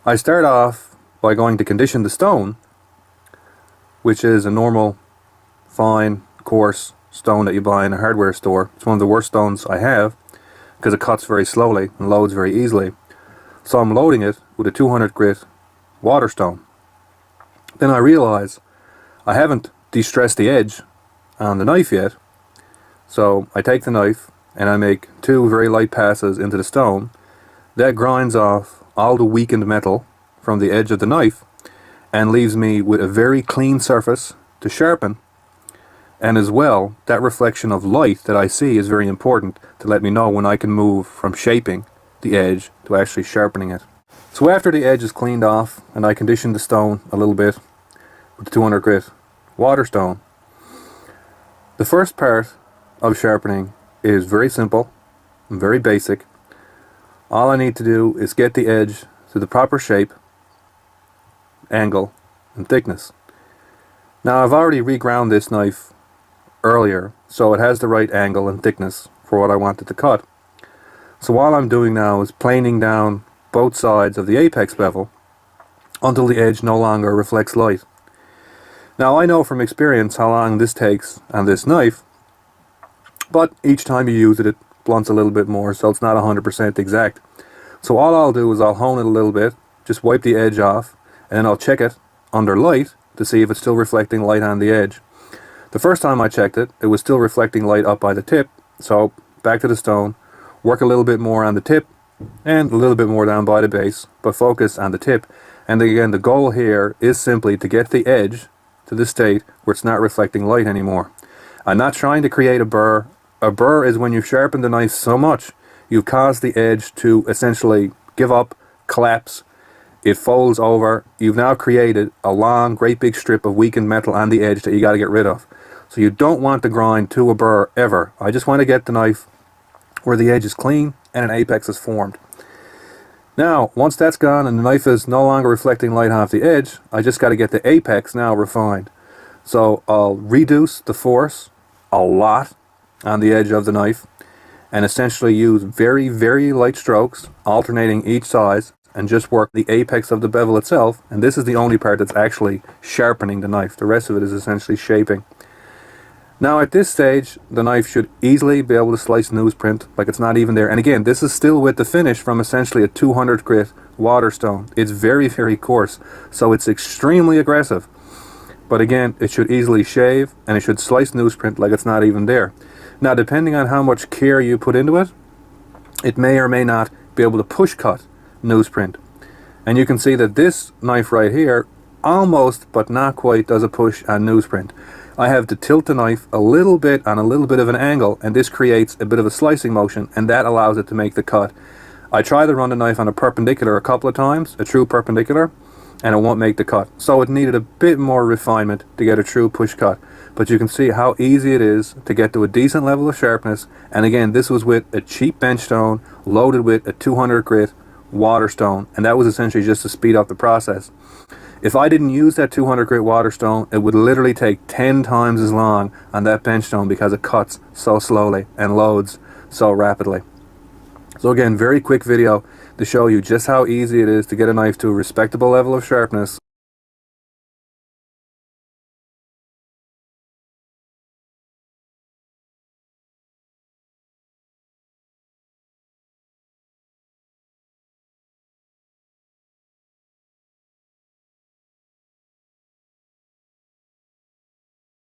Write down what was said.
I start off by going to condition the stone, which is a normal, fine, coarse stone that you buy in a hardware store. It's one of the worst stones I have because it cuts very slowly and loads very easily. So I'm loading it with a 200 grit water stone. Then I realize I haven't distressed the edge on the knife yet, so I take the knife and I make two very light passes into the stone. That grinds off all the weakened metal from the edge of the knife and leaves me with a very clean surface to sharpen. And as well, that reflection of light that I see is very important to let me know when I can move from shaping the edge to actually sharpening it. So after the edge is cleaned off and I condition the stone a little bit with the 200 grit water stone, the first part of sharpening is very simple and very basic. All I need to do is get the edge to the proper shape, angle, and thickness. Now I've already reground this knife earlier, so it has the right angle and thickness for what I wanted to cut. So all I'm doing now is planing down both sides of the apex bevel until the edge no longer reflects light. Now I know from experience how long this takes on this knife, but each time you use it, it blunts a little bit more, so it's not 100% exact. So all I'll do is I'll hone it a little bit, just wipe the edge off, and then I'll check it under light to see if it's still reflecting light on the edge. The first time I checked it, it was still reflecting light up by the tip, so back to the stone, work a little bit more on the tip and a little bit more down by the base, but focus on the tip. And again, the goal here is simply to get the edge to the state where it's not reflecting light anymore. I'm not trying to create a burr. A burr is when you sharpen the knife so much you've caused the edge to essentially give up, collapse, it folds over. You've now created a long, great big strip of weakened metal on the edge that you got to get rid of. So you don't want to grind to a burr ever. I just want to get the knife where the edge is clean and an apex is formed. Now, once that's gone and the knife is no longer reflecting light off the edge, I just got to get the apex now refined. So I'll reduce the force a lot on the edge of the knife and essentially use very, very light strokes, alternating each side, and just work the apex of the bevel itself. And this is the only part that's actually sharpening the knife. The rest of it is essentially shaping. Now at this stage, the knife should easily be able to slice newsprint like it's not even there. And again, this is still with the finish from essentially a 200 grit water stone. It's very, very coarse, so it's extremely aggressive. But again, it should easily shave and it should slice newsprint like it's not even there. Now depending on how much care you put into it, it may or may not be able to push cut newsprint. And you can see that this knife right here almost but not quite does a push on newsprint. I have to tilt the knife a little bit on a little bit of an angle, and this creates a bit of a slicing motion, and that allows it to make the cut. I try to run the knife on a perpendicular a couple of times, a true perpendicular, and it won't make the cut. So it needed a bit more refinement to get a true push cut. But you can see how easy it is to get to a decent level of sharpness. And again, this was with a cheap bench stone loaded with a 200 grit water stone, and that was essentially just to speed up the process. If I didn't use that 200 grit water stone, it would literally take 10 times as long on that bench stone because it cuts so slowly and loads so rapidly. So again, very quick video to show you just how easy it is to get a knife to a respectable level of sharpness